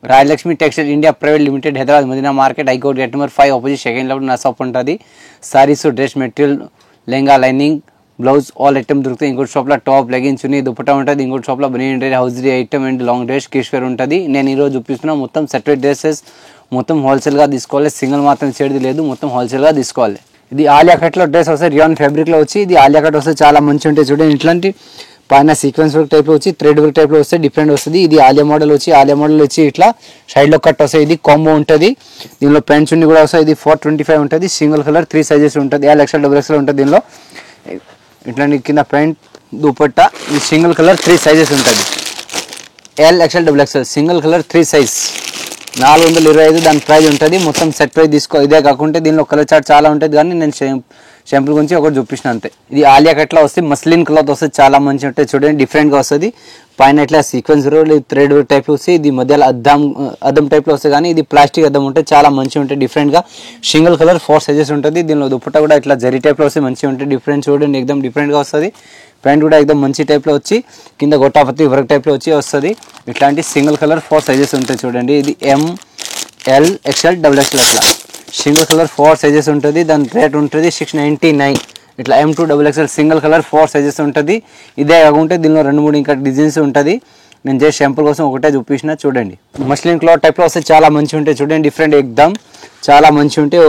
Rayalakshmi textile India private limited Hyderabad Madina market high court gate number 5 opposite second level నా shop ఉంటుంది. Sarees, dress material, lehenga, lining, blouse all item దొరుకుతాయి. ఇంకోటి షాప్లో top, leggings, చున్నీ, దుపట్టా ఉంటుంది. ఇంకోటి షాప్లో banian dress, house item and long dress, kids wear ఉంటుంది. నేను ఈరోజు చూపిస్తున్నా మొత్తం సెపరేట్ డ్రెస్సెస్ మొత్తం హోల్సేల్గా తీసుకోవాలి. సింగిల్ మాత్రం చేయడం లేదు, మొత్తం హోల్సేల్గా తీసుకోవాలి. ఇది ఆలియా కట్లో డ్రెస్ వస్తుంది, రియాన్ ఫ్యాబ్రిక్లో వచ్చి. ఇది ఆలియా కట్ వస్తే చాలా మంచి ఉంటాయి చూడండి. ఇట్లాంటి పైన సీక్వెన్స్ వర్క్ టైప్లో వచ్చి థ్రెడ్ వర్క్ టైప్లో వస్తే డిఫరెంట్ వస్తుంది. ఇది ఆలియా మోడల్ వచ్చి, ఆలియా మోడల్ వచ్చి ఇట్లా సైడ్లో కట్ వస్తాయి. ఇది కాంబో ఉంటుంది. దీనిలో ప్యాంట్స్ ఉన్ని కూడా వస్తాయి. ఇది 425 ఉంటుంది. సింగిల్ కలర్ 3 సైజెస్ ఉంటుంది. XL, XXL ఉంటుంది. దీనిలో ఇట్లాంటి కింద ప్యాంట్, దుపట్టా. ఇది సింగిల్ కలర్ 3 సైజెస్ ఉంటుంది. XL, XXL single colour 3 size 425 దాని ప్రైస్ ఉంటుంది. మొత్తం సెట్ ప్రైస్ తీసుకో. ఇదే కాకుంటే దీనిలో కలర్ చార్ట్ చాలా ఉంటుంది, కానీ నేను షాంపుల్ గురించి ఒకటి చూపించిన అంతే. ఇది ఆలియా కట్లో వస్తే మస్లిన్ క్లాత్ వస్తుంది, చాలా మంచి ఉంటుంది చూడండి. డిఫరెంట్గా వస్తుంది. పైన ఇట్లా సీక్వెన్స్ థ్రెడ్ టైప్ వస్తే, ఇది మధ్యలో అద్దం టైప్లో వస్తుంది, కానీ ఇది ప్లాస్టిక్ అద్దం ఉంటుంది, చాలా మంచిగా ఉంటుంది. డిఫరెంట్గా సింగిల్ కలర్ 4 సైజెస్ ఉంటుంది. దీనిలో దుపట్టా కూడా ఇట్లా జరీ టైప్లో వస్తే మంచిగా ఉంటుంది. డిఫరెంట్ చూడండి, ఎక్దమ్ డిఫరెంట్గా వస్తుంది. ప్యాంట్ కూడా ఎక్దమ్ మంచి టైప్లో వచ్చి కింద గొట్టాపత్తి వర్క్ టైప్లో వచ్చి వస్తుంది. ఇట్లాంటి సింగిల్ కలర్ 4 సైజెస్ ఉంటాయి చూడండి. ఇది ML, XL, XXL అట్లా సింగిల్ కలర్ 4 సైజెస్ ఉంటుంది. దాని రేట్ ఉంటుంది 699. ఇట్లా M2 XXL single colour 4 sizes ఉంటుంది. ఇదే కాకుంటే దీనిలో 2-3 ఇంకా డిజైన్స్ ఉంటుంది. నేను జస్ట్ షాంపుల్ కోసం ఒకటే చూపించిన చూడండి. మస్లిన్ క్లాత్ టైప్లో వస్తే చాలా మంచిగా ఉంటాయి చూడండి. డిఫరెంట్ ఎక్దమ్ చాలా మంచిగా ఉంటాయి.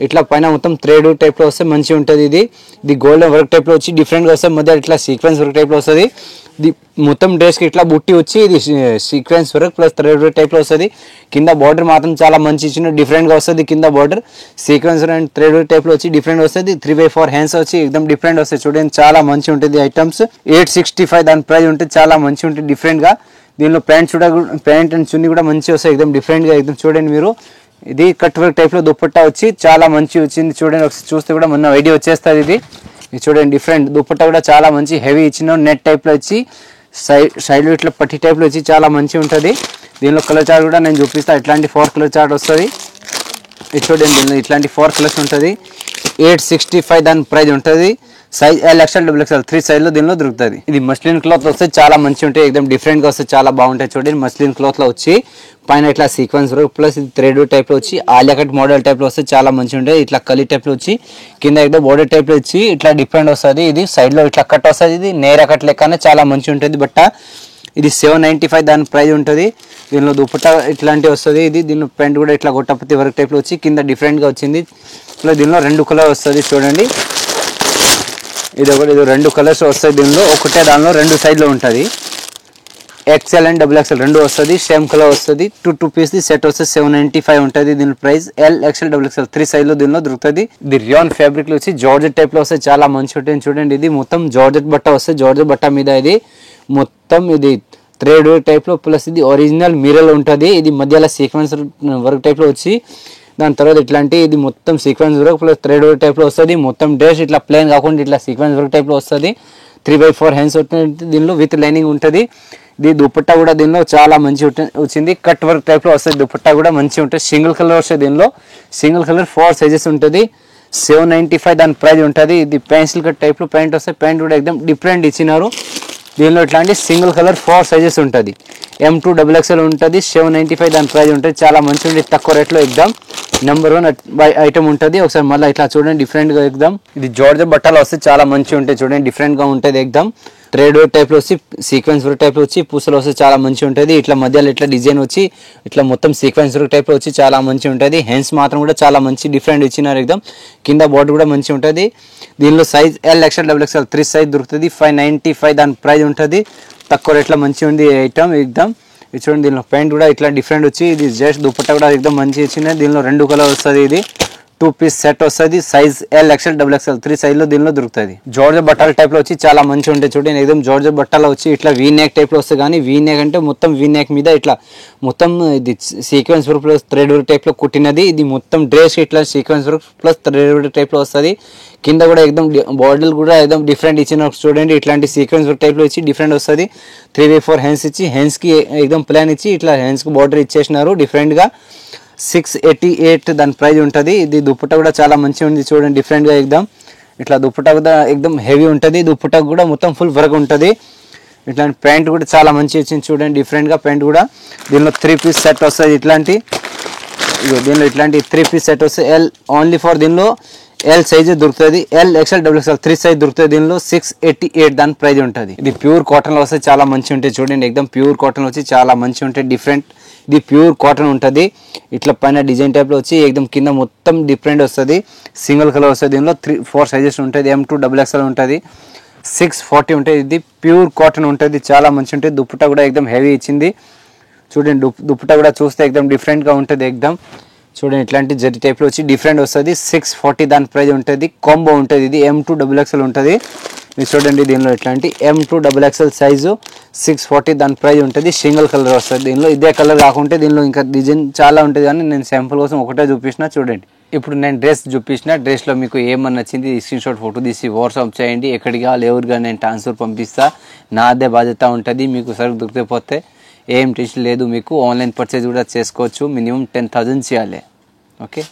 ఇట్లా పైన మొత్తం థ్రెడ్ టైప్లో వస్తే మంచిగా ఉంటుంది. ఇది గోల్డెన్ వర్క్ టైప్లో వచ్చి డిఫరెంట్గా వస్తే మధ్య ఇట్లా సీక్వెన్స్ వర్క్ టైప్లో వస్తుంది. ఇది మొత్తం డ్రెస్కి ఇట్లా బుట్టి వచ్చి ఇది sequence work plus thread work టైప్లో వస్తుంది. కింద బార్డర్ మాత్రం చాలా మంచి ఇచ్చిన డిఫరెంట్గా వస్తుంది. కింద border sequence and thread work టైప్లో వచ్చి డిఫరెంట్ వస్తుంది. 3/4 హ్యాండ్స్ వచ్చి ఎక్దమ్ డిఫరెంట్ వస్తాయి చూడండి. చాలా మంచి ఉంటుంది ఐటమ్స్. 865 దాని ప్రైస్ ఉంటుంది. చాలా మంచి ఉంటుంది డిఫరెంట్గా. దీనిలో ప్యాంట్ అండ్ చున్నీ కూడా మంచిగా వస్తాయి ఎక్దమ్ డిఫరెంట్గా. ఎక్దమ్ చూడండి మీరు. ఇది కట్ వర్క్ టైప్లో దుపట్టా వచ్చి చాలా మంచి వచ్చింది చూడండి. ఒకసారి చూస్తే కూడా మొన్న ఐడియా వచ్చేస్తుంది. ఇది చూడండి డిఫరెంట్ దుపట్టా కూడా చాలా మంచి హెవీ ఇచ్చిన నెట్ టైప్లో వచ్చి సైడ్లో ఇట్లా పట్టి టైప్లో వచ్చి చాలా మంచిగా ఉంటుంది. దీనిలో కలర్ చార్ట్ కూడా నేను చూపిస్తాను. ఇట్లాంటి 4 కలర్ చార్ట్ వస్తుంది. ఇది చూడండి, దీనిలో ఇట్లాంటి 4 కలర్స్ ఉంటుంది. 865 దాని ప్రైస్ ఉంటుంది. సైజ్ XL, XXL 3 సైజ్లో దీనిలో దొరుకుతుంది. ఇది మస్లిన్ క్లాత్ వస్తే చాలా మంచిగా ఉంటాయి. ఎక్దమ్ డిఫరెంట్గా వస్తే చాలా బాగుంటాయి చూడండి. మస్లిన్ క్లాత్లో వచ్చి పైన ఇట్లా సీక్వెన్స్ వర్క్ ప్లస్ ఇది థ్రెడ్ టైప్లో వచ్చి ఆలియా కట్ మోడల్ టైప్లో వస్తే చాలా మంచిగా ఉంటాయి. ఇట్లా కలీ టైప్లో వచ్చి కింద ఎక్దమ్ బోర్డర్ టైప్లో వచ్చి ఇట్లా డిఫరెంట్ వస్తుంది. ఇది సైడ్లో ఇట్లా కట్ వస్తుంది. ఇది నేరా కట్ లెక్కనే చాలా మంచిగా ఉంటుంది బట్ట. ఇది 795 దాని ప్రైస్ ఉంటుంది. దీనిలో దుపట్టా ఇట్లాంటివి వస్తుంది. దీనిలో ప్యాంట్ కూడా ఇట్లా గొట్టపత్తి వర్క్ టైప్లో వచ్చి కింద డిఫరెంట్గా వచ్చింది. ప్లస్ దీనిలో 2 కలర్ వస్తుంది చూడండి. ఇది 2 కలర్స్ వస్తాయి. దీనిలో ఒకటే దానిలో 2 సైడ్లో ఉంటుంది. XL అండ్ XXL 2 వస్తుంది. సేమ్ కలర్ వస్తుంది. 2 పీస్ సెట్ వస్తే 795 ఉంటుంది. దీని ప్రైస్ XL, XXL 3 సైజ్లో దీనిలో దొరుకుతుంది. ఇది రియాన్ ఫ్యాబ్రిక్లో వచ్చి జార్జెట్ టైప్లో వస్తే చాలా మంచి ఉంటుంది చూడండి. ఇది మొత్తం జార్జెట్ బట్ట వస్తుంది. జార్జెట్ బట్ట మీద ఇది మొత్తం ఇది థ్రెడ్ టైప్లో ప్లస్ ఇది ఒరిజినల్ మిర్రర్ ఉంటుంది. ఇది మధ్యలో సీక్వెన్స్ వర్క్ టైప్లో వచ్చి దాని తర్వాత ఇట్లాంటి ఇది మొత్తం sequence work plus thread work టైప్లో వస్తుంది. మొత్తం డ్రెస్ ఇట్లా ప్లెయిన్ కాకుండా ఇట్లా సీక్వెన్స్ వర్క్ టైప్లో వస్తుంది. 3/4 హ్యాండ్స్ ఉంటుంది. దీనిలో విత్ లైనింగ్ ఉంటుంది. ఇది దుపట్టా కూడా దీనిలో చాలా మంచి వచ్చింది. కట్ వర్క్ టైప్లో వస్తుంది. దుపట్టా కూడా మంచిగా ఉంటుంది. సింగిల్ కలర్ వస్తుంది. దీనిలో సింగిల్ కలర్ 4 సైజెస్ ఉంటుంది. 795 దాని ప్రైస్ ఉంటుంది. ఇది పెన్సిల్ కట్ టైప్లో ప్యాంట్ వస్తే ప్యాంట్ కూడా ఎక్దమ్ డిఫరెంట్ ఇచ్చినారు. దీనిలో ఇట్లాంటి సింగిల్ కలర్ 4 సైజెస్ ఉంటుంది. M2 XXL ఉంటుంది. 795 దాని ప్రైస్ ఉంటుంది. చాలా మంచి ఉంటుంది. తక్కువ రేట్లో ఎక్దమ్ నెంబర్ 1 ఐటమ్ ఉంటుంది. ఒకసారి మళ్ళీ ఇట్లా చూడండి డిఫరెంట్గా ఎక్దమ్. ఇది జార్జెట్ బట్టలు వస్తే చాలా మంచిగా ఉంటాయి చూడండి. డిఫరెంట్గా ఉంటుంది ఎక్దమ్. థ్రెడ్ వర్క్ టైప్లో వచ్చి సీక్వెన్స్ వర్క్ టైప్లో వచ్చి పూసలు వస్తే చాలా మంచిగా ఉంటుంది. ఇట్లా మధ్యలో ఇట్లా డిజైన్ వచ్చి ఇట్లా మొత్తం సీక్వెన్స్ వర్క్ టైప్లో వచ్చి చాలా మంచిగా ఉంటుంది. హ్యాండ్స్ మాత్రం కూడా చాలా మంచి డిఫరెంట్ ఇచ్చినారు ఎక్దమ్. కింద బార్డర్ కూడా మంచిగా ఉంటుంది. దీనిలో సైజ్ XL, XXL 3 సైజ్ దొరుకుతుంది. 595 దాని ప్రైస్ ఉంటుంది. తక్కువ రేట్లో మంచిగా ఉంది ఐటమ్ ఎక్దమ్. ఇది చూడండి, దీనిలో ప్యాంట్ కూడా ఇట్లా డిఫరెంట్ వచ్చి ఇది జస్ట్ దుపట్టా కూడా ఎక్దమ్ మంచిగా ఇచ్చింది. దీనిలో 2 కలర్ వస్తుంది. ఇది 2 పీస్ సెట్ వస్తుంది. సైజ్ XL, XXL 3 సైజ్లో దీనిలో దొరుకుతుంది. జార్జెట్ బట్టాల టైప్లో వచ్చి చాలా మంచిగా ఉంటాయి చూడండి. ఎక్దమ్ జార్జెట్ బట్టాలో వచ్చి ఇట్లా వీ నెక్ టైప్లో వస్తుంది. కానీ వీ నెక్ అంటే మొత్తం వీ నెక్ మీద ఇట్లా మొత్తం ఇది sequence work plus thread work టైప్లో కుట్టినది. ఇది మొత్తం డ్రెస్ ఇట్లా sequence work plus thread work టైప్లో వస్తుంది. కింద కూడా ఎక్దమ్ బార్డర్ కూడా ఎక్దమ్ డిఫరెంట్ ఇచ్చిన చూడండి. ఇట్లాంటి సీక్వెన్స్ వర్క్ టైప్లో ఇచ్చి డిఫరెంట్ వస్తుంది. 3/4 హ్యాండ్స్ ఇచ్చి హ్యాండ్స్కి ఎక్దమ్ ప్లాన్ ఇచ్చి ఇట్లా హ్యాండ్స్కి బార్డర్ ఇచ్చేసినారు డిఫరెంట్గా. 688 దాని ప్రైస్ ఉంటుంది. ఇది దుపట్టా కూడా చాలా మంచిగా ఉంది చూడండి. డిఫరెంట్గా ఎక్దమ్ ఇట్లా దుపట్టా కూడా ఎక్దమ్ హెవీ ఉంటుంది. దుపట్టా కూడా మొత్తం ఫుల్ వర్క్ ఉంటుంది. ఇట్లాంటి ప్యాంట్ కూడా చాలా మంచి వచ్చింది చూడండి, డిఫరెంట్గా ప్యాంట్ కూడా. దీనిలో 3 పీస్ సెట్ వస్తుంది ఇట్లాంటి. దీనిలో ఇట్లాంటి 3 పీస్ సెట్ వస్తుంది. ఎల్ ఓన్లీ ఫర్ దీనిలో ఎల్ సైజ్ దొరుకుతుంది, L XL double XL 3 size దొరుకుతుంది. దీనిలో 688 దాని ప్రైజ్ ఉంటుంది. ఇది ప్యూర్ కాటన్లో వస్తే చాలా మంచి ఉంటాయి చూడండి, ఎక్దమ్ ప్యూర్ కాటన్ వచ్చి చాలా మంచి ఉంటాయి, డిఫరెంట్. ఇది ప్యూర్ కాటన్ ఉంటుంది. ఇట్లా పైన డిజైన్ టైప్లో వచ్చి ఎక్దమ్ కింద మొత్తం డిఫరెంట్ వస్తుంది. సింగిల్ కలర్ వస్తుంది. దీనిలో 4 సైజెస్ ఉంటుంది. M2 డబుల్ ఎక్స్ఎల్ ఉంటుంది, 640 ఉంటుంది. ఇది ప్యూర్ కాటన్ ఉంటుంది, చాలా మంచి ఉంటుంది. దుప్పటా కూడా ఎక్దమ్ హెవీ ఇచ్చింది చూడండి. దుప్పటా కూడా చూస్తే ఎక్దమ్ డిఫరెంట్గా ఉంటుంది ఎక్దమ్ చూడండి. ఇట్లాంటి జరీ టైప్లో వచ్చి డిఫరెంట్ వస్తుంది. 640 దాని ప్రైజ్ ఉంటుంది. కాంబో ఉంటుంది. ఇది M2 డబుల్ ఎక్స్ఎల్ ఉంటుంది. ఇది చూడండి, దీనిలో ఇట్లాంటి M2 డబుల్ ఎక్స్ఎల్ సైజు 640 దాని ప్రైజ్ ఉంటుంది. సింగిల్ కలర్ వస్తుంది. దీనిలో ఇదే కలర్ కాకుంటే దీనిలో ఇంకా డిజైన్ చాలా ఉంటుంది, కానీ నేను శాంపుల్ కోసం ఒకటే చూపించిన చూడండి. ఇప్పుడు నేను డ్రెస్ చూపించిన డ్రెస్లో మీకు ఏమన్నా నచ్చింది స్క్రీన్ షాట్ ఫోటో తీసి వాట్సాప్ చేయండి. ఎక్కడికి కావాలి ఎవరిగా నేను ట్రాన్స్ఫర్ పంపిస్తా, నాదే బాధ్యత ఉంటుంది. మీకు సరుకు దొరికిపోతే ఏం టెన్షన్ లేదు, మీకు ఆన్లైన్ పర్చేజ్ కూడా చేసుకోవచ్చు. మినిమం 10,000 చేయాలి. ఓకే.